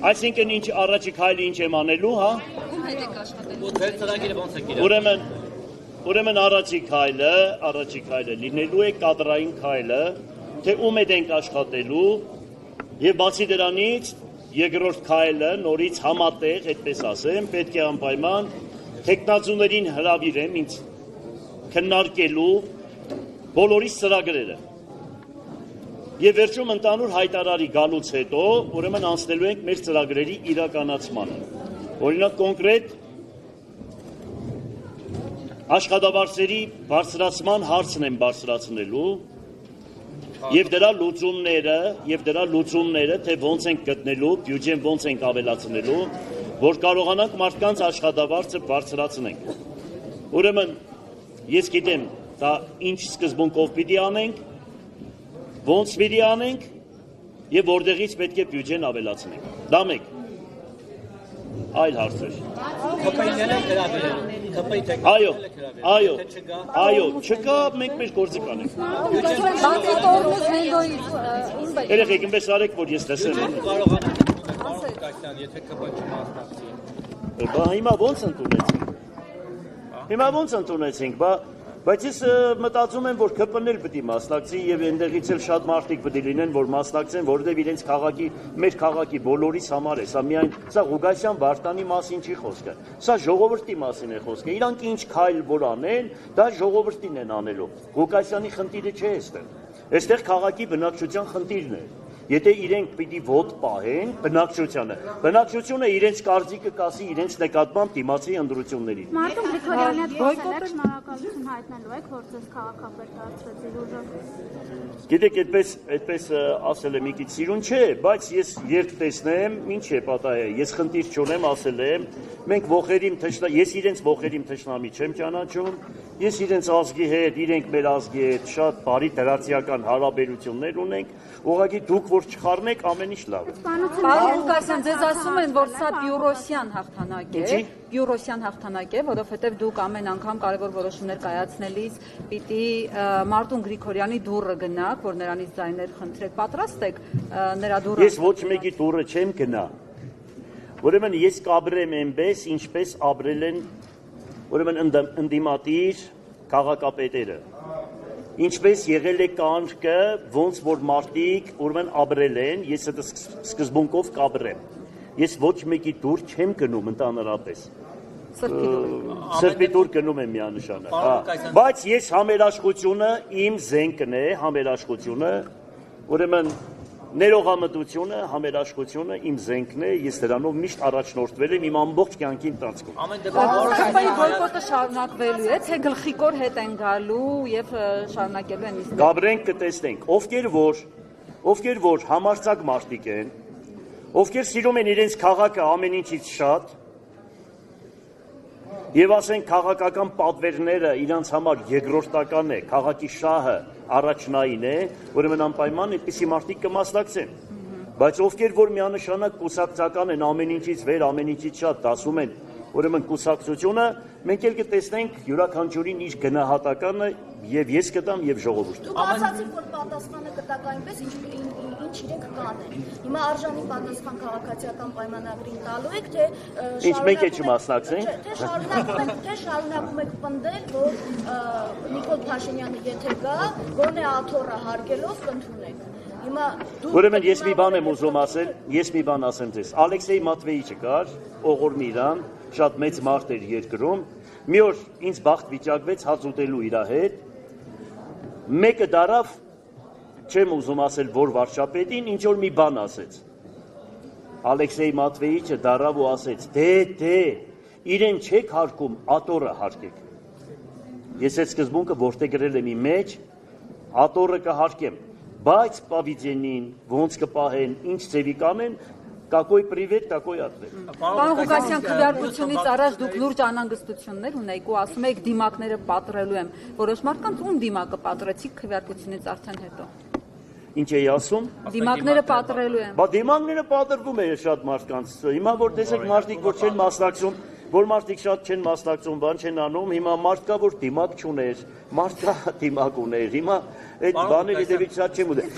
Այսինքն ինչ առաջի քայլը ինչ եմ անելու, հա։ Ուրեմն առաջի քայլը լինելու է կադրային քայլը, թե ում հետ ենք աշխատելու, եւ բացի դրանից երկրորդ քայլը նորից համատեղ, այդպես ասեմ, պետք է անպայման տեխնացուներին հրավիրեմ ինձ քննարկելու բոլորի ծրագրերը։ Եվ վերջում ընդհանուր հայտարարի գալուց հետո, ուրեմն անցնելու ենք մեր ծրագրերի իրականացմանը։ Օրինակ կոնկրետ աշխատավարձերի բարձրացման հարցն եմ բարձրացնելու եւ դրա լուծումները, թե ոնց ենք գտնելու, բյուջեն ոնց ենք ավելացնելու, որ կարողանանք մարդկանց աշխատավարձը բարձրացնենք։ Ուրեմն ես գիտեմ, դա ինչ սկզբունքով պիտի անենք, ոնց պիտի անենք եւ որտեղից պետք է բյուջեն ավելացնենք։ Դա մեկ։ Այլ հարցեր։ Այո, չկա, մենք մեր գործը կանենք։ Երեխեք, ինպես արեք, որ ես տեսեմ։ Հիմա ոնց ընդունեցինք, բայց ես մտածում եմ, որ ԿՊՆ-ն էլ պիտի մասնակցի եւ այնտեղից էլ շատ մարդիկ պիտի լինեն, որ մասնակցեն, որովհետեւ իրենց մեր քաղաքի բոլորիս համար է։ Սա միայն Ղուկասյան Վարդանի մասին չի խոսքը։ Սա ժողովրդի մասին է խոսքը։ Իրանք ինչ քայլ որ անեն, դա ժողովրդին են անելու։ Ղուկասյանի խնդիրը չէ այստեղ։ Այստեղ քաղաքի բնակչության խնդիրն է։ Եթե իրենք պիտի ոտ պահեն բնակչությունը իրենց կարծիքը կասի իրենց նկատմամբ դիմացի ընտրություններին։ Մարտուն Գրիգորյանի հետ խոսել եք, շնորհակալություն հայտնելու եք, որ ձեզ քաղաքապետ դարձրեցի ուժը։ Գիտեք, այդպես ասել եմ մի քիչ սիրուն չէ, բայց ես երբ տեսնեմ, ինչ է պատահել, ես խնդիր չունեմ, ասել եմ, մենք ես իրենց ողերիմ թշնամի չեմ ճանաչում, ես իրենց ազգի հետ, իրենք մեր ազգի հետ շատ բարի դրացիական հարաբերություններ ունենք, ուղղակի դուք որ չխառնեք, ամեն ինչ լավ է։ Պարոն Ղուկասյան, ձեզ ասում են, որ սա բյուրոսյան հաղթանակ է, որովհետև դուք ամեն անգամ կարևոր որոշումներ կայացնելիս պիտի Մարտուն Գրիգորյանի դուռը գնաք, որ նրանից ձայներ խնդրեք, պատրաստ եք նրա դուռը։ Ես ոչ մեկի դուռը չեմ գնա։ Ուրեմն ես կաբրեմ այնպես, ինչպես ապրել են ուրեմն ընդդիմադիր քաղաքապետերը։ Ինչպես եղել է կարգը, ոնց որ մարդիկ ուրեմն ապրել են, ես այդ սկզբունքով կաբրեմ։ Ես ոչ մեկի դուռ չեմ գնում ընդհանրապես։ Սրբի դուռ գնում եմ միանշանակ։ Բայց ես համերաշխությունը իմ զենքն է, ուրեմն ներողամտությունը, համերաշխությունը իմ զենքն է, ես դրանով միշտ առաջնորդվել եմ իմ ամբողջ կյանքի ընթացքում։ Բոյկոտը շարունակվելու է, թե գլխիկոր հետ են գալու եւ շարունակելու են իսկ։ Գաբրենք կտեսնենք, ովքեր որ համարձակ մարդիկ են, ովքեր սիրում են իրենց քաղաքը ամեն ինչից շատ, եւ ասենք քաղաքական պատվերները իրանց համար երկրորդական է, քաղաքի շահը առաջնային է, ուրեմն անպայման այդպիսի մարդիկ կմասնակցեն։ Բայց ովքեր որ միանշանակ կուսակցական են, ամեն ինչից վեր, ամեն ինչից շատ դասում են, ուրեմն կուսակցությունը, մենք էլ կտեսնենք յուրաքանչյուրին իր գնահատականը եւ ես կտամ եւ ժողովուրդը։ Դուք ասացիք, որ պատասխանը կտակ այնպես, ինչ իրենք կանեն։ Հիմա արժանի պատասխան քաղաքացիական պայմանագրին տալու եք, թե ինչ մենք է չմասնակցենք։ Թե շարունակում եք պնդել, որ Նիկոլ Փաշինյանը եթե գա, գոնե աթոռը հարգելով կընդունեք։ Ուրեմն ես մի բան եմ ուզում ասել, ես մի բան ասեմ ձեզ։ Ալեքսեյ Մատվեիչը կար, Օղորմի իրան, շատ մեծ մարդ էր երկրում, մի օր ինձ բախտ վիճակվեց հաց ուտելու իր հետ, մեկը դարավ, չեմ ուզում ասել, որ վարչապետին, ինչ որ մի բան ասեց։ Ալեքսեյ Մատվեիչը դարավ ու ասեց, դե, իրեն չեք հարկում, աթոռը հարկեք։ Ես այդ սկզբունքը որտեղ գրել եմ իմ մեջ, աթոռը կհարկեմ, բայց պավիդենին, ոնց կպահեն, ինչ ձևի կանեն, կակոյ պրիվետ, կակոյ ատվետ։ Պարոն Ղուկասյան, քվեարկությունից առաջ դուք լուրջ անհանգստություններ ունեիք ու ասում եք դիմակները պատռելու եմ։ Որոշ մարդկանց ում դիմակը պատռեցիք քվեարկությունից արդեն հետո։ Ինչ էի ասում։ Դիմակները պատռելու եմ։ Բա դիմակները պատռվում է շատ մարդկանց։ Հիմա որ տեսեք մարդիկ որ չեն մասնակցում, որ մարդիկ շատ չեն մասնակցում, բան չեն անում, հիմա մարդ կա որ դիմակ չուներ, մարդ կա դիմակ ուներ։ Հիմա այդ բաները դեպի շատ չեմ ուտել։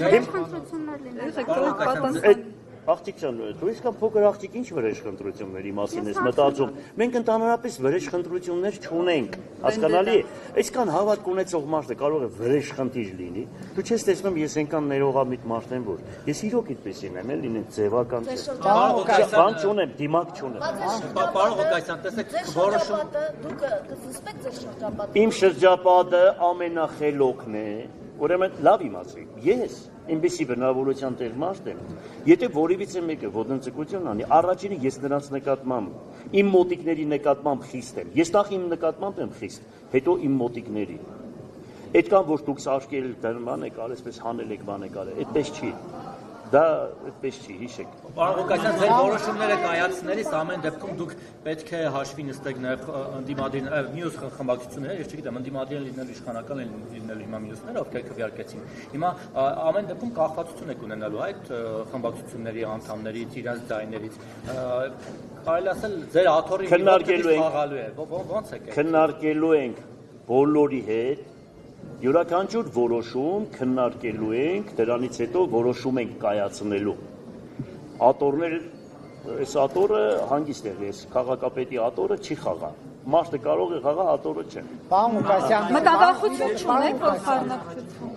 աղջիկյան, դու իսկական փոքր աղջիկ ինչ վրեժխնդրությունների մասին ես մտածում։ Մենք ընդհանրապես վրեժխնդրություններ չունենք, հասկանալի է։ Այսքան հավատք ունեցող մարդը կարող է վրեժխնդիր լինի։ Դու չես տեսնում, ես այնքան ներողամիտ մարդ եմ, որ ես իրոք այդպես եմ, էլի ինձ ձևական չէ։ Բան չունեմ, դիմակ չունեմ։ Պարոն Ղուկասյան, տեսեք, որոշում դուք կզսպեք ձեր շրջապատը։ Իմ շրջապատը ամենախելոքն է, ուրեմն լավ իմացեք, ես այնպեսի բնավորության տեղ մարդ եմ, եթե որևիցե մեկը ոտնձգություն անի, առաջինը ես նրանց նկատմամբ, իմ մոտիկների նկատմամբ խիստ եմ, ես նախ իմ նկատմամբ եմ խիստ, հետո իմ մոտիկների, այդքան որ դուք սարքել բան եք արել, այսպես հանել եք բան եք արել, այդպես չի, դա այդպես չի, հիշեք։ Պարոն Ղուկասյան, ձեր որոշումները կայացնելիս ամեն դեպքում դուք պետք է հաշվի նստեք նաև ընդդիմադիր մյուս խմբակցությունները, ես չգիտեմ, ընդդիմադիր լինել իշխանական լինել հիմա մյուսները, ովքեր քվեարկեցին։ Հիմա ամեն դեպքում կախվածություն եք ունենալու այդ խմբակցությունների անդամներից, իրենց ձայներից։ Կարելի ասել, ձեր աթոռի խաղալու է։ Ո՞նց եք։ Քննարկելու ենք բոլորի հետ յուրաքանչյուր որոշում քննարկելու ենք, դրանից հետո որոշում ենք կայացնելու։ Աթոռներ, այս աթոռը հանգիստ է, ես քաղաքապետի աթոռը չի խաղա։ Մարդը կարող է խաղա, աթոռը չէ։ Պարոն Ղուկասյան, Մտավախություն չունեք, որ խառնակցություն։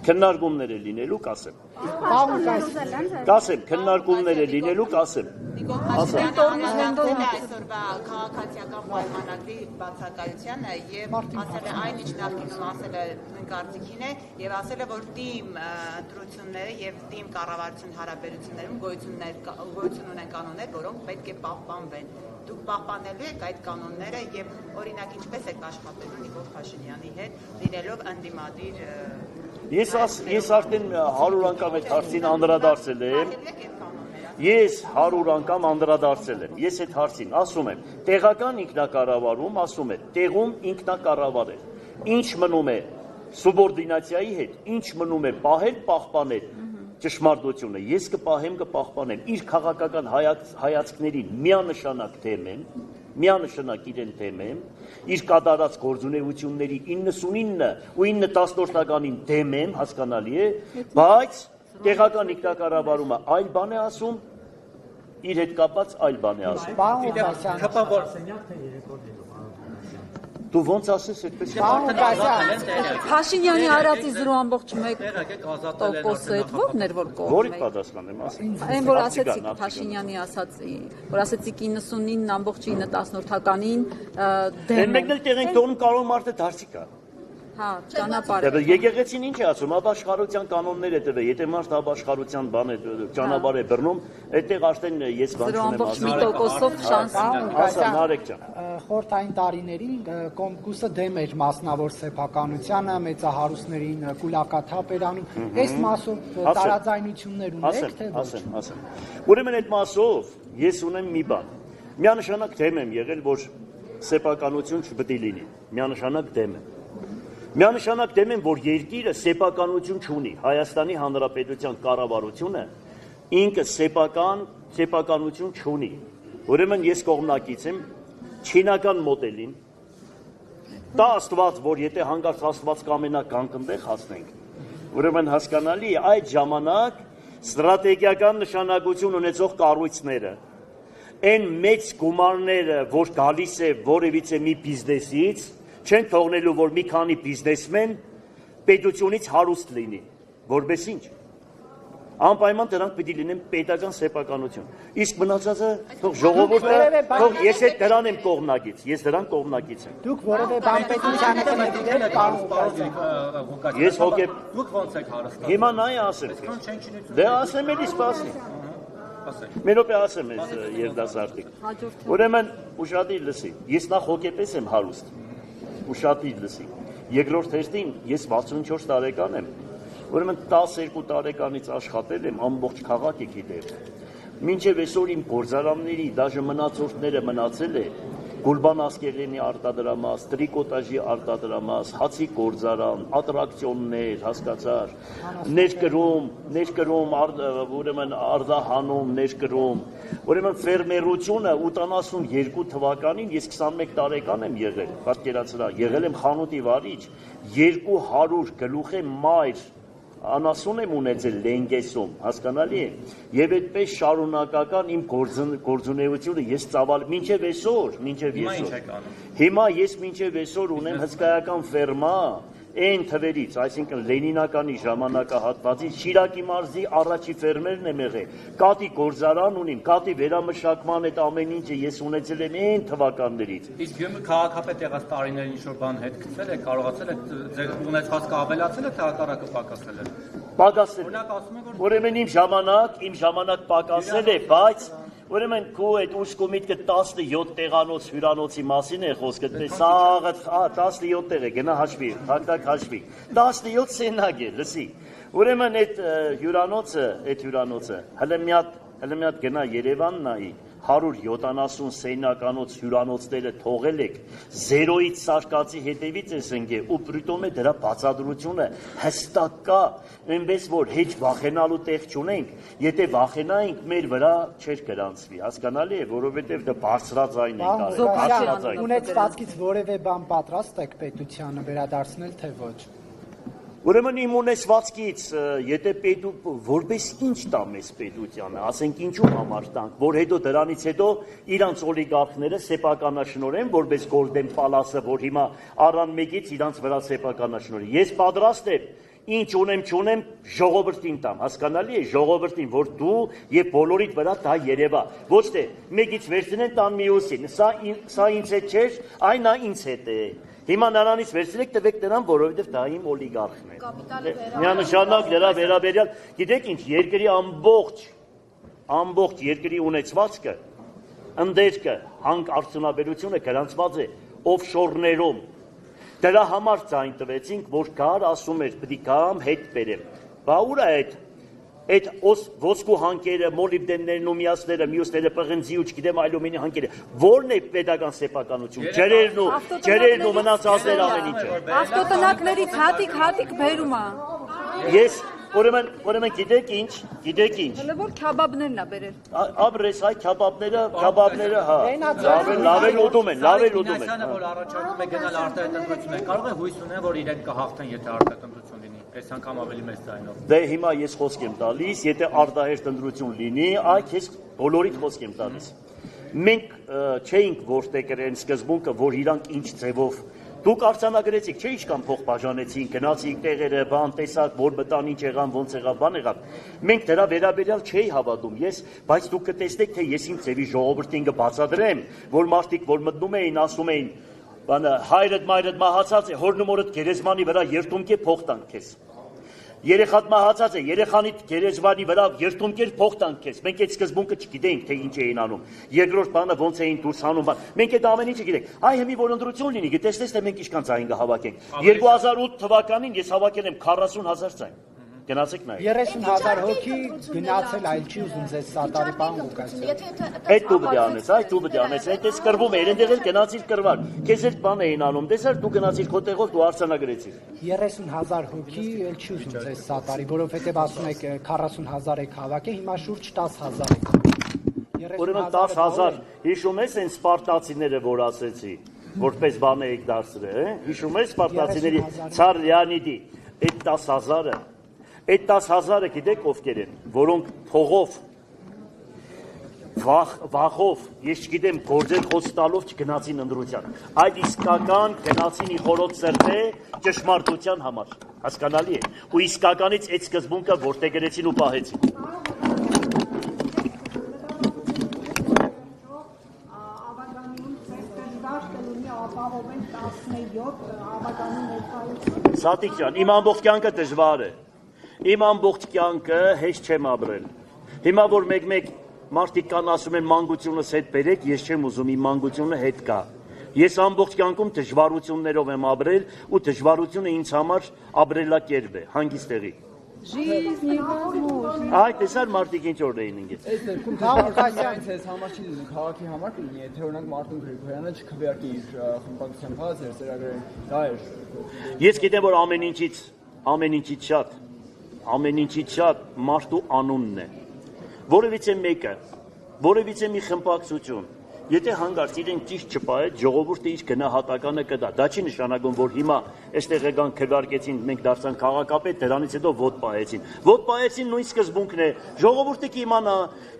Քննարկումները լինելու կասեմ։ Պարոն Ղուկասյան, Կասեմ, քննարկումները լինելու կասեմ։ Նիկոլ Փաշինյանը այսօրվա քաղաքացիական պայմանագրի բացակայությանը եւ ասել է այն ինչ նախկինում ասել է նույն կարծիքին է եւ ասել է որ թիմ ընտրությունները եւ թիմ կառավարություն հարաբերություններում գոյություն ունեն կանոններ, որոնք պետք է պահպանվեն։ Դուք պահպանելու եք այդ կանոնները եւ օրինակ ինչպես եք աշխատելու Նիկոլ Փաշինյանի հետ լինելով ընդդիմադիր Ես արդեն 100 անգամ այդ հարցին անդրադարձել եմ։ Ես 100 անգամ անդրադարձել եմ։ Ես այդ հարցին ասում եմ, տեղական ինքնակառավարում ասում է, տեղում ինքնակառավարել։ Ինչ մնում է սուբորդինացիայի հետ, ինչ մնում է պահել, պահպանել ճշմարտությունը։ Ես կպահեմ, կպահպանեմ։ Իր քաղաքական հայացքներին միանշանակ դեմ եմ, միանշանակ իրեն դեմ եմ, իր կատարած գործունեությունների 99 ու 9/10-ականին դեմ եմ, հասկանալի է, բայց տեղական ինքնակառավարումը այլ բան է ասում, իր հետ կապած այլ բան է ասում։ Պարոն Ղուկասյան, Դու ոնց ասես այդպես։ Պարոն Ղուկասյան, Փաշինյանի արածի 0.1% այդ ո՞րն էր որ Որի կողմն է։ պատասխանեմ, ասեմ։ Այն որ ասեցիք Փաշինյանի ասացի, որ ասեցիք 99.9/10-ականին դեմ Են մեկն էլ տեղ ենք տոնում կարող մարդը դարձի կա։ հա, ճանապարհ։ Դե եկեղեցին ինչ է ասում, ապաշխարության կանոններ է տվել, եթե մարդ ապաշխարության բան է ճանապարհ է բռնում, այդտեղ արդեն ես բան չունեմ ասել։ 0.1%-ով շանս։ Ասա Նարեկ ջան։ խորհրդային տարիներին կոմկուսը դեմ էր մասնավոր սեփականությանը, մեծահարուստներին կուլակաթափ էր անում։ Այս մասով տարաձայնություններ ունեք, թե ոչ։ Ասեմ։ Ուրեմն այդ մասով ես ունեմ մի բան։ Միանշանակ դեմ եմ եղել, որ սեփականություն չպետք է լինի։ Միանշանակ դեմ եմ։ Միանշանակ դեմ եմ, որ երկիրը սեփականություն չունի։ Հայաստանի Հանրապետության կառավարությունը ինքը սեփականություն չունի։ Ուրեմն ես կողմնակից եմ չինական մոդելին։ Դա Աստված, որ եթե հանգարց Աստված կամենա կանգնտեղ հասնենք։ Ուրեմն հասկանալի է այդ ժամանակ ստրատեգիական նշանակություն ունեցող կառույցները այն մեծ գումարները, որ գալիս է որևիցե մի բիզնեսից, չեն թողնելու, որ մի քանի բիզնեսմեն պետությունից հարուստ լինի, որպես ինչ։ Անպայման դրանք պիտի լինեն պետական սեփականություն։ Իսկ մնացածը թող ժողովուրդը, թող ես այդ դրան եմ կողմնակից, ես դրան կողմնակից եմ։ Դուք որևէ բան պետությանը կնետիրեք, պարոն Ղուկասյան։ Ես հոգեբ Դուք ո՞նց եք հարստանում։ հիմա նայ ասեմ։ Դե ասեմ էլի սպասի։ Մի րոպե ասեմ ես երդասարտիկ։ Ուրեմն ուշադիր լսի։ Ես նախ հոգեպես եմ հարուստ։ Ուշադիր լսի։ Երկրորդ հերթին ես 64 տարեկան եմ։ Ուրեմն 12 տարեկանից աշխատել եմ ամբողջ քաղաքի գիտեմ։ Մինչև այսօր իմ գործարանների դաժե մնացորդները մնացել է Գուլբան Ասկերյանի արտադրամաս, տրիկոտաժի արտադրամաս, հացի գործարան, ատրակցիոններ, հասկացար, ներկրում, ուրեմն արտահանում, ներկրում, ուրեմն ֆերմերությունը 82 թվականին ես 21 տարեկան եմ եղել, պատկերացրա, եղել եմ խանութի վարիչ, 200 գլուխ մայր անասուն եմ ունեցել Լենգեսում, հասկանալի է, եւ այդպես շարունակական իմ գործունեությունը ես ծավալ մինչեւ այսօր, հիմա ես մինչեւ այսօր ունեմ հսկայական ֆերմա այն թվերից, այսինքն Լենինականի ժամանակահատվածից Շիրակի մարզի առաջի ֆերմերն եմ եղել, կատի գործարան ունիմ, կատի վերամշակման այդ ամեն ինչը ես ունեցել եմ այն թվականներից։ Իսկ Գյումրի քաղաքապետ եղած տարիներին ինչ-որ բան հետ գցել է, կարողացել է ձեր ունեցվածքը ավելացել է, թե հակառակը պակասել է։ Պակասել է։ Ուրեմն իմ ժամանակ պակասել է, բայց ուրեմն քո այդ ուշքու միտքը 17 տեղանոց հյուրանոցի մասին է խոսքը, սաղը 17 տեղ է, գնա հաշվի, հակտակ հաշվի, 17 սենակ է, լսի, ուրեմն այդ հյուրանոցը, հլը մի հատ գնա Երևան նայի, 170 սենյականոց հյուրանոցները թողել եք, 0-ից սարկածի հետևից ես ընկել ու պրիտոմ է դրա բացատրությունը հստակ կա, այնպես որ հեչ վախենալու տեղ չունենք, եթե վախենայինք մեր վրա չէր գրանցվի, հասկանալի է, որովհետև դա բարձրաձայն ենք արել, ունեցվածքից որևէ բան պատրաստ եք պետությանը վերադարձնել, թե ոչ։ Ուրեմն իմ ունեցվածքից, եթե որպես ինչ տա մեզ պետությանը, ասենք ինչու համար տանք, որ հետո դրանից հետո իրանց օլիգարխները սեփականաշնորեն, որպես Գոլդեն Պալասը, որ հիմա առան մեկից իրանց վրա սեփականաշնորեն։ Ես պատրաստ եմ, ինչ ունեմ, ժողովրդին տամ, հասկանալի է, ժողովրդին, որ դու եւ բոլորիդ վրա դա երևա։ Ոչ թե մեկից վերցնեն տան մյուսին, սա ինձ հետ չէր, այն նա ինձ հետ է։ Հիմա նրանից վերցրեք տվեք նրան, որովհետև դա իմ օլիգարխն է։ Միանշանակ դրա վերաբերյալ, գիտեք ինչ, երկրի ամբողջ երկրի ունեցվածքը, ընդերքը, հանք արդյունաբերությունը գրանցված է օֆշորներում։ Դրա համար ձայն տվեցինք, որ կար ասում էր, պիտի գամ հետ բերեմ։ Բա ուր է այդ ոսկու հանքերը, մոլիբդեններն ու մյուսները, պղնձի ու չգիտեմ այլոմենի հանքերը, որն է պետական սեփականություն, ջրերն ու մնացածներ ամեն ինչը։ Ավտոտնակներից հատիկ բերում է։ Ես ուրեմն գիտեք ինչ։ Հələ որ քյաբաբներն է բերել։ Ապրես այ քյաբաբները, հա։ Լավ էլ ուտում են։ Որ առաջարկում է գնալ արտահայտություններ, կարող է հույս ունեն, որ իրենք կհաղթեն, եթե արտահայտություն լինի։ Այս անգամ ավելի մեծ ձայնով։ Դե հիմա ես խոսք եմ տալիս, եթե արտահերթ ընտրություն լինի, այ քեզ բոլորիդ խոսք եմ տալիս։ Մենք չէինք որտեղ գրեն սկզբունքը, որ իրանք ինչ ձևով դուք արձանագրեցիք, չէ՞ ինչքան փող բաժանեցին, գնացիք տեղերը, բան տեսակ, որ մտան, ինչ եղան, ոնց եղավ, բան եղավ։ Մենք դրա վերաբերյալ չէի հավատում ես, բայց դուք կտեսնեք, թե ես իմ ձևի ժողովրդին կբացատրեմ, որ մարդիկ, որ մտնում էին, ասում էին, բանը հայրդ մայրդ մահացած է, հորն ու մորդ գերեզմանի վրա երթունք է փող տանք քեզ։ Երեխատ մահացած է, երեխանիդ գերեզմանի վրա երթունքեր փող տանք քեզ։ Մենք այդ սկզբունքը չգիտեինք, թե ինչ էին անում։ Երկրորդ բանը ոնց էին դուրս հանում, մենք այդ ամեն ինչը գիտենք։ Այ հիմի որ ընտրություն լինի, գտեսնես թե մենք ինչքան ձայն կհավաքենք։ 2008 թվականին ես հավաքել եմ 40,000 ձայն։ Գնացեք նայեք։ 30,000 հոգի գնացել, այլ չի ուզում ձեզ սատարի բան ուղղացել։ Այդ դու պետք է անես, այ դու պետք է անես, այդպես կրվում է, այնտեղ էլ գնացիր կրվար։ Քեզ էլ բան էին անում, տեսար դու գնացիր քո տեղով դու արձանագրեցիր։ 30,000 հոգի էլ չի ուզում ձեզ սատարի, որովհետև ասում եք 40,000 եք հավաքել, հիմա շուրջ 10,000 եք։ Ուրեմն 10,000, հիշում ես այն սպարտացիները, որ ասեցի, որպես բան եք դարձրել, հիշում ես սպարտացիների Ցար Լեոնիդի, այդ 10,000-ը Այդ 10,000-ը գիտեք ովքեր են, որոնք փողով, վախով, ես չգիտեմ, գործել խոս տալով չգնացին ընտրության, այլ իսկական գնացին իխորոտ սրտե ճշմարտության համար, հասկանալի է, ու իսկականից այդ սկզբունքը որտեղ գրեցին ու պահեցին։ Սատիկ ջան, իմ ամբողջ կյանքը դժվար է։ Իմ ամբողջ կյանքը հեշտ չեմ ապրել։ Հիմա որ մեկ մարդիկ կան ասում են մանկությունս հետ բերեք, ես չեմ ուզում իմ մանկությունը հետ գա։ Ես ամբողջ կյանքում դժվարություններով եմ ապրել ու դժվարությունը ինձ համար ապրելակերպ է, հանգիստեղի։ Жизни возможно։ Այ տեսար մարդիկ ինչ որ էին ինգես։ Այս դեպքում Թավարքանյան ցես համար չի լինի, քաղաքի համար կլինի, եթե օրինակ Մարտուն Գրիգորյանը չքվեարկի իր խմբակցության փաստեր, ծրագրերին, դա էր։ Ես գիտեմ, որ ամեն ինչից շատ մարդու անունն է։ Որևիցե մեկը, որևիցե մի խմբակցություն, եթե հանգարց իրեն ճիշտ չպահեց, ժողովուրդը իր գնահատականը կտա։ Դա չի նշանակում, որ հիմա այստեղ եկան քվեարկեցին, մենք դարձան քաղաքապետ, դրանից հետո ոտ պահեցին։ Ոտ պահեցին նույն սկզբունքն է։ Ժողովուրդը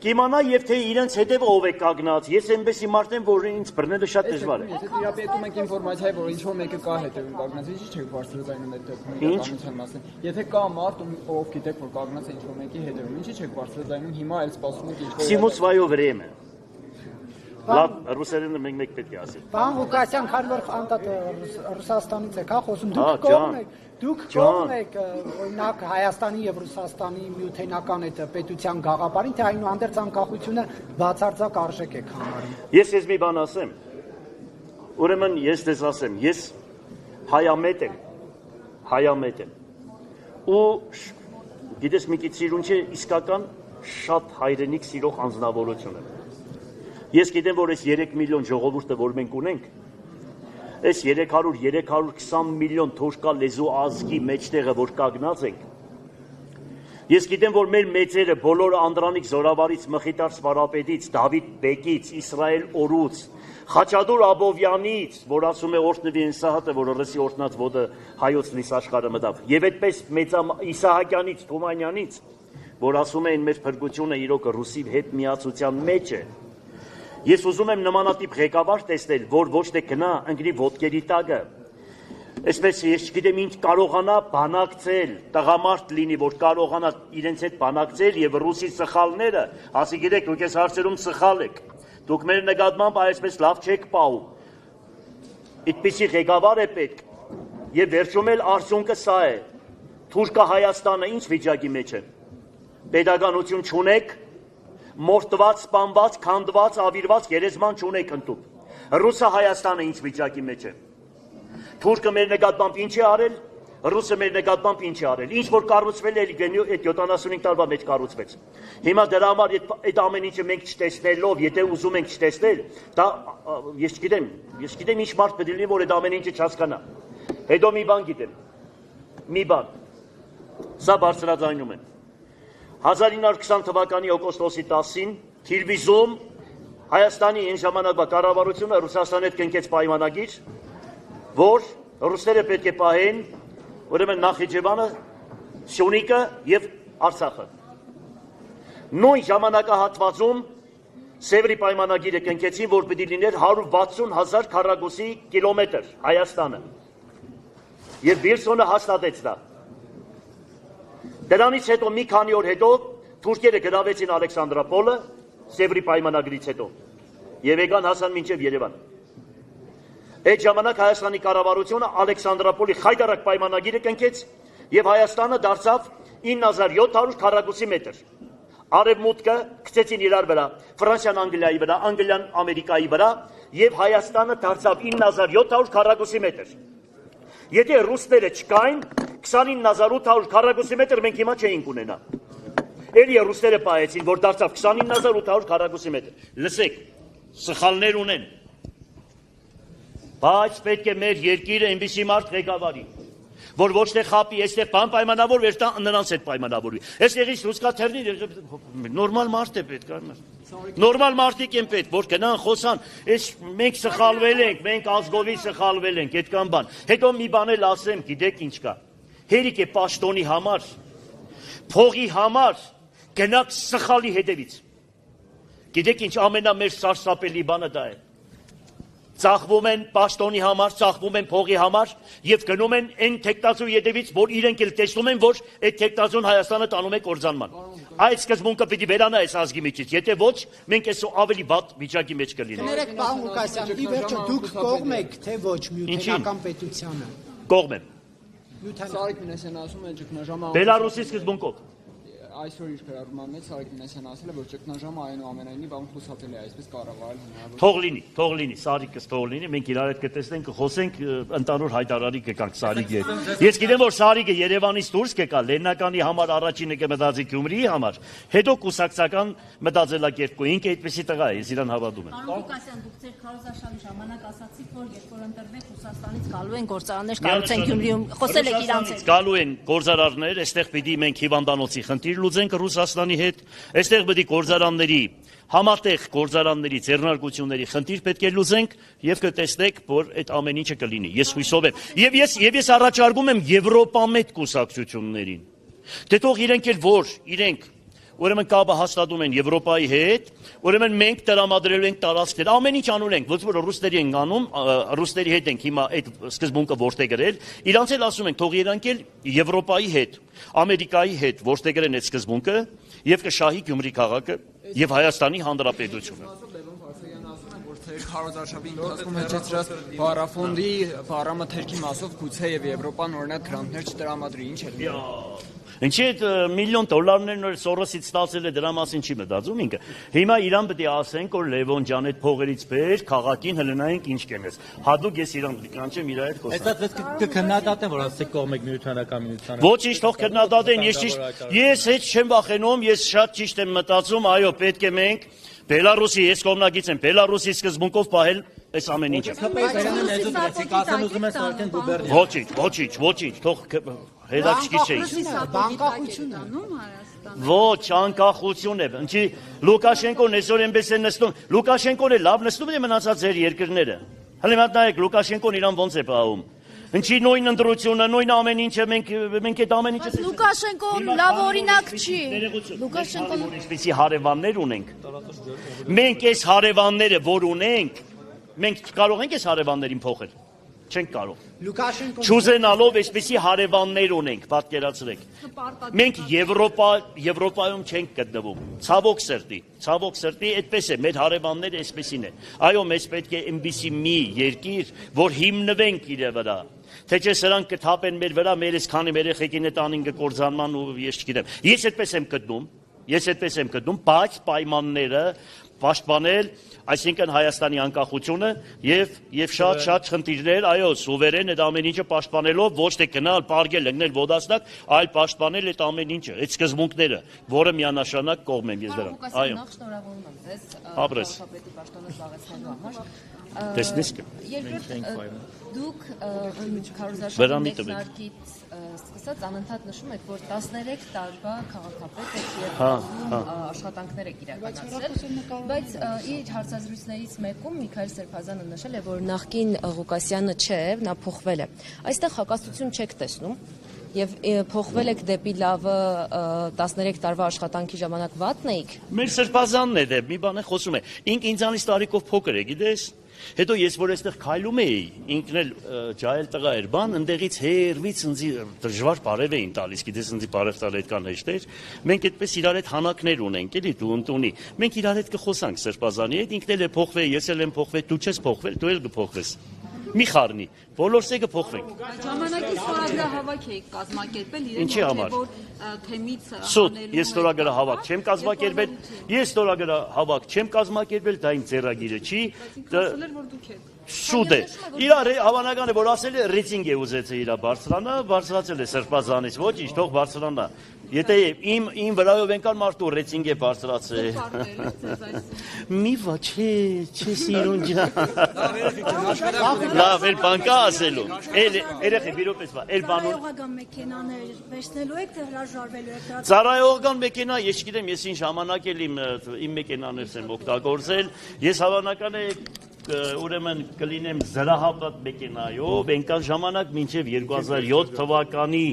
կիմանա եւ թե իրենց հետեւ ով է կանգնած։ Ես այնպեսի մարդ եմ, որ ինձ բռնելը շատ դժվար է։ Եթե տիրապետում եք ինֆորմացիայի, որ ինչ-որ մեկը կա հետևում կանգնած, ինչի՞ չեք բարձրացնում այդ դեպքում իրականության մասին։ Եթե կա մարդ, ով գիտեք, որ կանգնած է ինչ-որ մեկի հետևում, ինչի՞ չեք բարձրացնում, հիմա այլ սպասում եք ինչ-որ։ Սիմուս վայո վրեմը։ Լավ, ռուսերենը մենք պետք է ասենք։ Պարոն Ղուկասյան, քանի որ անդադ Ռուսաստանից եք, հա, խոսում դուք կողմ եք օրինակ Հայաստանի եւ Ռուսաստանի միութենական այդ պետության գաղափարին, թե այնուհանդերձ անկախությունը բացարձակ արժեք եք համարում։ Ես մի բան ասեմ։ Ուրեմն ես դες ասեմ, ես հայամետ եմ։ Ու գիտես մի քիչ սիրուն չէ, իսկական շատ հայրենիք սիրող անձնավորություն եմ։ Ես գիտեմ, որ այս 3 միլիոն ժողովուրդը, որ մենք ունենք, այս 320 միլիոն թուրքա լեզու ազգի մեջտեղը, որ կանգնած ենք, ես գիտեմ, որ մեր մեծերը, բոլորը Անդրանիկ Զորավարից, Մխիթար Սվարապետից, Դավիթ Բեկից, Իսրայել Օրուց, Խաչատուր Աբովյանից, որ ասում է օրհնվի Ինսահատը, որ ռսի օրհնած ոտը հայոց լիս աշխարհը մտավ, եւ այդպես մեծ Իսահակյանից, Թումանյանից, որ ասում են մեր փրկությունը իրոք ռուսի հետ միացության մեջ է։ Ես ուզում եմ նմանատիպ ղեկավար տեսնել, որ ոչ թե գնա ընկնի ոտքերի տակը։ Այսպես ես չգիտեմ ինչ կարողանա բանակցել, տղամարդ լինի, որ կարողանա իրենց հետ բանակցել եւ ռուսի սխալները, ասի գիտեք, դուք այս հարցերում սխալ եք։ Դուք մեր նկատմամբ այսպես լավ չեք պահում։ Այդպիսի ղեկավար է պետք։ Եվ վերջում էլ արդյունքը սա է։ Թուրքա Հայաստանը ինչ վիճակի մեջ է։ Պետականություն չունեք, մորտված, սպանված, քանդված, ավիրված գերեզման չունեք ընդդուք։ Ռուսը Հայաստանը ինչ վիճակի մեջ է։ Թուրքը մեր նկատմամբ ինչ է արել, ռուսը մեր նկատմամբ ինչ է արել։ Ինչ որ կառուցվել է այդ 75 տարվա մեջ կառուցվեց։ Հիմա դրա համար այդ ամեն ինչը մենք չտեսնելով, եթե ուզում ենք չտեսնել, դա ես գիտեմ ինչ մարդ պետք է լինի, որ այդ ամեն ինչը չհասկանա։ Հետո մի բան գիտեմ։ Մի բան։ Սա բարձրաձայնում եմ։ 1920 թվականի օգոստոսի 10-ին Թիլվիզում Հայաստանի այն ժամանակվա կառավարությունը Ռուսաստանի հետ կնքեց պայմանագիր, որ ռուսները պետք է պահեն ուրեմն Նախիջևանը, Սյունիքը եւ Արցախը։ Նույն ժամանակահատվածում Սևրի պայմանագիրը կնքեցին, որ պետք է լիներ 160,000 քառակուսի կիլոմետր Հայաստանը։ Եվ Վիլսոնը հաստատեց դա։ Դրանից հետո մի քանի օր հետո թուրքերը գրավեցին Ալեքսանդրապոլը Սևրի պայմանագրից հետո եւ եկան հասան մինչեւ Երևան։ Այդ ժամանակ Հայաստանի կառավարությունը Ալեքսանդրապոլի խայտարակ պայմանագիրը կնքեց եւ Հայաստանը դարձավ 9700 քառակուսի մետր։ Արևմուտքը գցեցին իրար վրա, Ֆրանսիան Անգլիայի վրա, Անգլիան Ամերիկայի վրա եւ Հայաստանը դարձավ 9700 քառակուսի մետր։ Եթե ռուսները չկային 29800 քառակուսի մետր մենք հիմա չէինք ունենա։ Էլի ռուսները պահեցին, որ դարձավ 29800 քառակուսի մետր։ Լսեք, սխալներ ունեն։ Բայց պետք է մեր երկիրը այնպիսի մարդ ղեկավարի, որ ոչ թե խապի, այստեղ բան պայմանավորվի, այստեղ նրանց հետ պայմանավորվի։ Այստեղից լուսկաթերնի նորմալ մարդ է պետք, նորմալ մարդիկ են պետք, որ գնան խոսան, այս մենք սխալվել ենք, մենք ազգովի սխալվել ենք, այդքան բան։ Հետո մի բան էլ ասեմ, գիտեք ինչ կա։ Հերիք է պաշտոնի համար, փողի համար գնաք սխալի հետևից։ Գիտեք ինչ ամենամեծ սարսափելի բանը դա է։ Ծախվում են պաշտոնի համար, ծախվում են փողի համար եւ գնում են այն թեկտածու յետևից, որ իրենք էլ տեսնում են, որ այդ թեկտածուն Հայաստանը տանում է կորձանման։ Այդ սկզբունքը պիտի վերանա այս ազգի միջից, եթե ոչ, մենք այսօ ավելի վատ վիճակի մեջ կլինենք։ Ներեք, պարոն Ղուկասյան, ի վերջո դուք կողմ եք, թե ոչ միութենական պետությանը։ Կողմ եմ։ Սարիկ Մինասյանն ասում է ճգնաժամը։ Բելարուսի սկզբունքով։ այսօր իր գրառման մեջ Սարիկ Մեսյանն ասել է, որ ճգնաժամը այնուամենայնիվ անխուսափելի է, այսպես կառավարել հնարավոր։ Թող լինի, Սարիկս թող լինի, մենք իրար հետ կտեսնենք, կխոսենք, ընդհանուր հայտարարի կգանք Սարիկի հետ։ Ես գիտեմ, որ Սարիկը Երևանից դուրս կեկա, Լեննականի համար առաջինը կմտածի Գյումրիի համար, հետո կուսակցական մտածելակերպ կու, ինքը այդպեսի տղա է, ես իրան հավատում եմ։ Պարոն Ղուկասյան, դուք ձեր քարոզարշավի ժամանակ ասացիք, որ երբ որ ընտրվեք Ռուսաստանից գալու են գործարաններ կառուցեն Գյումրիում, խոսել եք իրանց հետ։ Գալու են գործարարներ, այստեղ պիտի մենք հիվանդանոցի խնդիր լուծենք Ռուսաստանի հետ, այստեղ պիտի գործարանների համատեղ գործարանների ձեռնարկությունների խնդիր պետք է լուծենք եւ կտեսնեք, որ այդ ամեն ինչը կլինի։ Ես հույսով եմ։ Եվ ես առաջարկում եմ Եվրոպամետ կուսակցություններին։ Դե թող իրենք էլ որ իրենք ուրեմն կապը հաստատում են Եվրոպայի հետ, ուրեմն մենք տրամադրելու ենք տարածքներ, ամեն ինչ անում ենք, ոչ որ ռուսների են անում, ռուսների հետ ենք հիմա այդ սկզբունքը որտե գրել, իրանց էլ ասում ենք, թող իրանք էլ Եվրոպայի հետ, Ամերիկայի հետ որտե գրեն այդ սկզբունքը եւ կշահի Գյումրի քաղաքը եւ Հայաստանի Հանրապետությունը։ Քարոզարշավի ընթացքում հեչեցրած բառաֆոնդի բառամթերքի մասով գուցե եւ Եվրոպան օրինակ գրանտներ չտրամադրի, ինչ է։ Ինչի՞ այդ միլիոն դոլարներն որ Սորոսից ստացել է դրա մասին չի մտածում ինքը։ Հիմա իրան պետք է ասենք, որ Լևոն ջան այդ փողերից բեր, քաղաքին հլնայինք ինչ կենես։ Հատուկ ես իրան կանչեմ իր հետ խոսեմ։ Այդ կքննադատեն, որ ասեք կողմեք միութանական միությանը։ Ոչինչ, թող քննադատեն, ես հետ չեմ վախենում, ես շատ ճիշտ եմ մտածում, այո, պետք է մենք Բելարուսի ես կողմնակից եմ, Բելարուսի սկզբունքով պահել այս ամեն ինչը։ Ոչինչ, թող հետաքրքիր չէ։ Բանկախություն Ոչ, անկախություն է։ Ինչի Լուկաշենկոն այսօր այնպես է նստում, Լուկաշենկոն է լավ նստում է մնացած ձեր երկրները։ Հələ մատ նայեք Լուկաշենկոն իրան ոնց է պահում։ Ինչի նույն ընտրությունը, նույն ամեն ինչը մենք այդ ամեն ինչը Լուկաշենկոն լավ օրինակ չի։ Լուկաշենկոն այսպեսի հարևաններ ունենք։ Մենք այս հարևանները որ ունենք, մենք կարող ենք այս հարևաններին փոխել։ Չենք կարող։ Չուզենալով այսպեսի հարևաններ ունենք, պատկերացրեք։ Մենք Եվրոպայում չենք գտնվում։ Ցավոք սրտի, այդպես է, մեր հարևանները այսպեսին է։ Այո, մեզ պետք է այնպիսի մի երկիր, որ հիմնվենք իր վրա։ Թե չէ սրանք կթափեն մեր վրա, մեր այս քանի երեխեքին է տանին կկործանման ու ես չգիտեմ։ Ես այդպես եմ գտնում, բայց պայմանները պաշտպանել, այսինքն Հայաստանի անկախությունը եւ շատ խնդիրներ, այո, սուվերեն այդ ամեն ինչը պաշտպանելով ոչ թե գնալ, պարգել, ընկնել ոդասնակ, այլ պաշտպանել այդ ամեն ինչը, այդ սկզբունքները, որը միանշանակ կողմ եմ ես դրան։ Այո։ Շնորհավորում եմ ձեզ Ապրես։ քաղաքապետի պաշտոնը զբաղեցնելու համար։ Տեսնես Երկրորդ դուք քարոզարշավի մեծնարկից սկսած անընդհատ նշում եք, որ 13 տարվա քաղաքապետ եք եւ աշխատանքներ եք իրականացրել, բայց իր հարցազրույցներից մեկում Միքայել Սերբազյանը նշել է, որ նախկին Ղուկասյանը չէ, նա փոխվել է։ Այստեղ հակասություն չեք տեսնում։ Եվ փոխվել եք դեպի լավը 13 տարվա աշխատանքի ժամանակ վատն էիք։ Մեր Սերբազյանն է դե մի բան է խոսում է։ Ինձանից տարիքով փոքր է, գիտես։ Հետո ես որ այստեղ քայլում էի, ինքն էլ ջահել տղա էր, բան, ընդեղից հերվից ինձ դժվար բարև էին տալիս, գիտես ինձ բարև տալ այդքան հեշտ էր։ Մենք այդպես իրար հետ հանակներ ունենք, էլի դու ընտունի։ Մենք իրար հետ կխոսանք Սերբազյանի հետ, ինքն էլ է փոխվել, ես էլ եմ փոխվել, դու չես փոխվել, դու էլ կփոխվես։ Մի խառնի, բոլորս է կփոխվենք։ Ժամանակի ստորագրահավաք եք կազմակերպել Ինչի համար։ որ թեմից Սուտ, ես ստորագրահավաք չեմ կազմակերպել, ես ստորագրահավաք չեմ կազմակերպել, դա իմ ձեռագիրը չի։ Շուտ է։ Իրար հավանական է, որ ասել է ռեյտինգ է ուզեցել իրա բարձրանա, բարձրացել է Սերբազյանից, ոչինչ, թող բարձրանա։ Եթե իմ վրայով ենկան մարդու ռեյտինգ է բարձրացել։ Մի վա, չէ, սիրուն ջան։ Լավ, էլ բան կա ասելու։ Երեխեք, մի րոպե, էլ բանուն։ Ծառայողական մեքենաներ վերցնելու եք, թե հրաժարվելու եք դրանից։ Ծառայողական մեքենա, ես չգիտեմ, ես ինչ ժամանակ էլ իմ մեքենաներս եմ օգտագործել։ Ես հավանական է ուրեմն կլինեմ զրահապատ մեքենայով, այնքան ժամանակ մինչև 2007 թվականի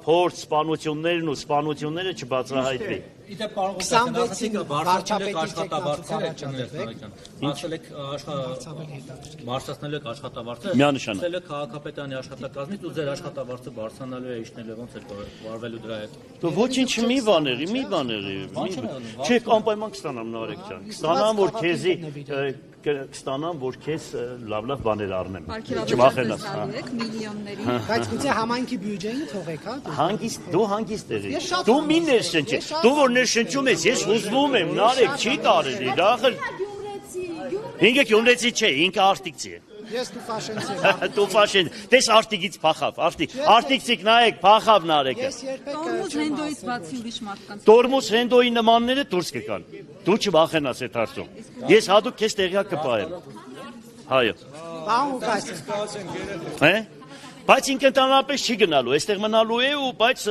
փորձ սպանություններն ու սպանությունները չբացահայտվի։ Իդե պարոն Ղուկասյան, ասացիք վարչապետի աշխատավարձերը ասել եք բարձրացնելու եք աշխատավարձը, Միանշանակ։ ասել եք քաղաքապետարանի աշխատակազմից ու ձեր աշխատավարձը բարձրանալու է իջնելու ոնց է վարվելու դրա հետ։ Դու ոչինչ մի բաների։ Չէ, անպայման կստանամ Նարեկ ջան։ Կստանամ, որ քեզի կստանամ, որ քեզ լավ բաներ առնեմ։ Չվախենաս, հա։ Միլիոնների։ Բայց գուցե համայնքի բյուջեին թողեք, հա։ Հանգիստ, դու հանգիստ եղի։ Դու մի ներշնչես։ Դու որ ներշնչում ես, ես հուզվում եմ, Նարեկ չի կարելի, դախը։ Ինքը Գյումրեցի չէ, ինքը արտիկցի է։ Ես դու ֆաշենցի եմ։ Դու ֆաշեն, դες արտիկից փախավ, արտիկցիկ նայեք, փախավ Նարեկը։ Ես երբեք Տորմուզ հենդոից բացի ուրիշ մարդկանց։ Տորմուզ հենդոյի նմանները դուրս կգան։ Դու չվախենաս այդ հարցում։ Ես հատուկ քեզ տեղյակ կպահեմ։ Հայո։ Պարոն Ղուկասյան։ Հե՞։ Բայց ինքը ընդհանրապես չի գնալու, այստեղ մնալու է ու բայց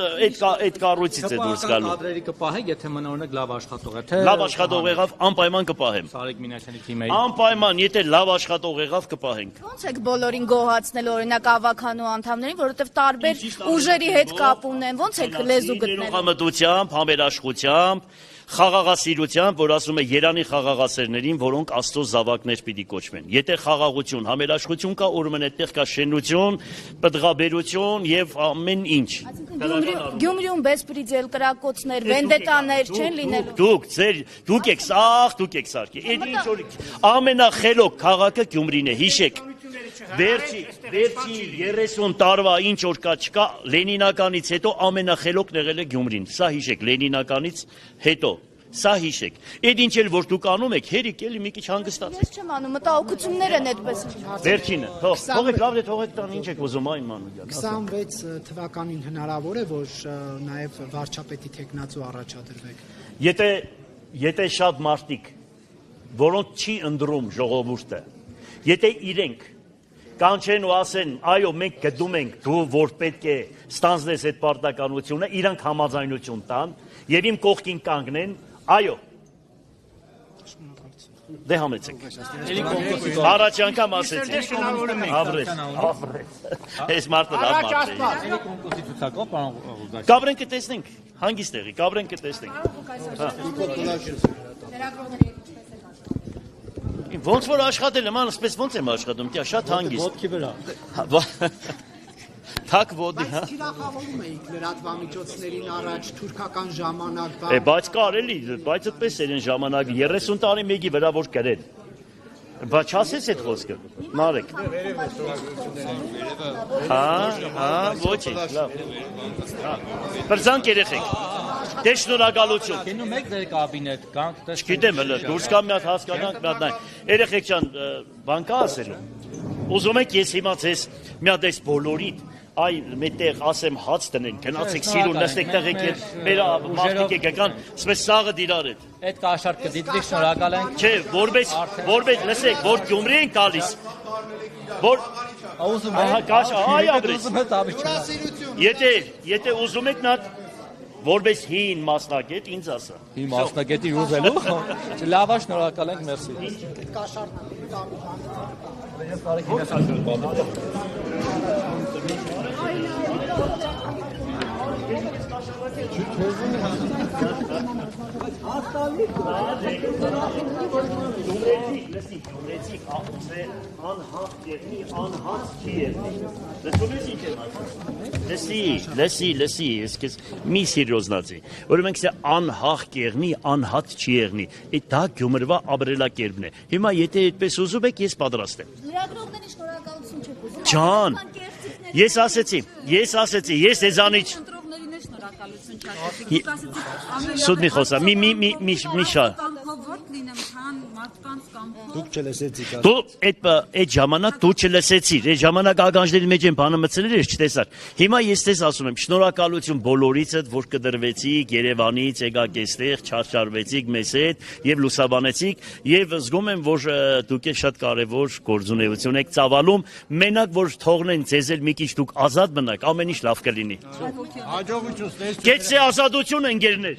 այդ կառույցից է դուրս գալու։ Կադրերի կպահեք, եթե մնորնեք լավ աշխատող է, թե Լավ աշխատող եղավ, անպայման կպահեմ։ Սարեկ Մինասյանի թիմի։ Անպայման, եթե լավ աշխատող եղավ, կպահենք։ Ոնց եք բոլորին գոհացնել օրինակ ավականու անդամներին, որովհետև տարբեր ուժերի հետ կապ ունեն, ոնց եք լեզու գտնել։ Ներողամտությամբ, համերաշխությամբ, խաղաղասիրությամբ, որ ասում է Երանի խաղաղասերներին, որոնք Աստծո զավակներ պիտի կոչվեն։ Եթե խաղաղություն, համերաշխություն կա, ուրեմն այդտեղ կա շենություն, պտղաբերություն եւ ամեն ինչ։ Գյումրիում բեսպրիձել կրակոցներ, վենդետաներ չեն լինելու։ Դուք եք սարքի։ Այդ ինչ որ ամենախելոք քաղաքը Գյումրին է, հիշեք։ Վերջի 30 տարվա ինչ որ կա չկա Լենինականից հետո ամենախելոքն եղել է Գյումրին։ Սա հիշեք Լենինականից հետո։ Սա հիշեք։ Այդ ինչ էլ որ դուք անում եք, հերիք էլի մի քիչ հանգստացեք։ Ես չեմ անում, մտահոգություններ են այդպես։ Վերջինը, թողեք լավ է, թողեք տան ինչ եք ուզում այն մանուկյան։ 26 թվականին հնարավոր է, որ նաև վարչապետի տեխնացու առաջադրվեք։ Եթե շատ մարդիկ, որոնց չի ընդրում ժողովուրդը, եթե իրենք կանչեն ու ասեն, այո, մենք գտնում ենք, դու որ պետք է ստանձնես այդ պարտականությունը, իրանք համաձայնություն տան եւ իմ կողքին կանգնեն, այո։ Դե համեցեք։ Առաջ անգամ ասեցի։ Ապրես։ Այս մարդը լավ մարդ է։ Կոնկուրսի ցուցակով պարոն Ղուկասյան։ Կաբրեն կտեսնենք, հանգիստ եղի, կաբրեն կտեսնենք։ Ոնց որ աշխատել եմ, ասպես ոնց եմ աշխատում, դիա շատ հանգիստ։ Ոտքի վրա։ Թակ ոդի, հա։ Թիրախավորում էիք լրատվամիջոցներին առաջ թուրքական ժամանակ։ Բայց կարելի, բայց այդպես էր այն ժամանակ 30 տարի մեկի վրա որ գրել։ Բայց չասես այդ խոսքը, Նարեկ։ Ոչինչ, լավ։ Բրզանք երեխեք։ Դե շնորհակալություն։ Գնում եք ձեր կաբինետ, կանք տեսեք։ Չգիտեմ, հələ դուրս կամ մի հատ հասկանանք, մի հատ նայ։ Երեխեք ջան, բան կա ասելու։ Ուզում եք ես հիմա ձեզ մի հատ այս բոլորիդ այ մետեղ ասեմ հաց տնեն, գնացեք սիրուն նստեք տեղեք եւ մեր մարդիկ եկան, ասես սաղը դիրար է։ Այդ կաշառքը դիտեք շնորհակալ ենք։ Չէ, որպես լսեք, որ Գյումրի են գալիս։ Որ ուզում ահա կաշ, այ ապրես։ ուզում եք ավիճ։ Եթե ուզում եք նա որպես հին մասնագետ ինձ ասա։ Հին մասնագետի ուզելու։ Լավ, շնորհակալ ենք, մերսի։ Գյումրեցի աղուս է անհատ եղնի, անհատ չի եղնի։ Լսում ես ինչ եմ ասում։ Լսի, ես քեզ մի սիրոզնացի։ Ուրեմն կսե անհախ եղնի, անհատ չի եղնի։ Այդ դա Գյումրվա ապրելակերպն է։ Հիմա եթե այդպես ուզում եք, ես պատրաստ եմ։ Լրագրողների շնորհակալություն չեք ուզում։ Ջան, ես ասեցի, ես էզանից Ընտրողներին է շնորհակալություն չասեցի։ Սուտ մի խոսա, մի շա։ Ворդ լինեմ քան մարդկանց կամքով։ Դուք չլսեցիք։ Դու այդ ժամանակ դու չլսեցիր, այդ ժամանակ ագանջների մեջ են բանը մցնել ես չտեսար։ Հիմա ես տես ասում եմ, շնորհակալություն բոլորիցդ, որ կդրվեցիք Երևանից, եկաք այստեղ, չարչարվեցիք մեզ հետ եւ լուսաբանեցիք եւ զգում եմ, որ դուք շատ կարեւոր գործունեություն եք ծավալում, մենակ որ թողնեն ձեզ էլ մի քիչ դուք ազատ մնաք, ամեն ինչ լավ կլինի։ Հաջողություն, ստես։ Գեցե ազատություն ընկերներ։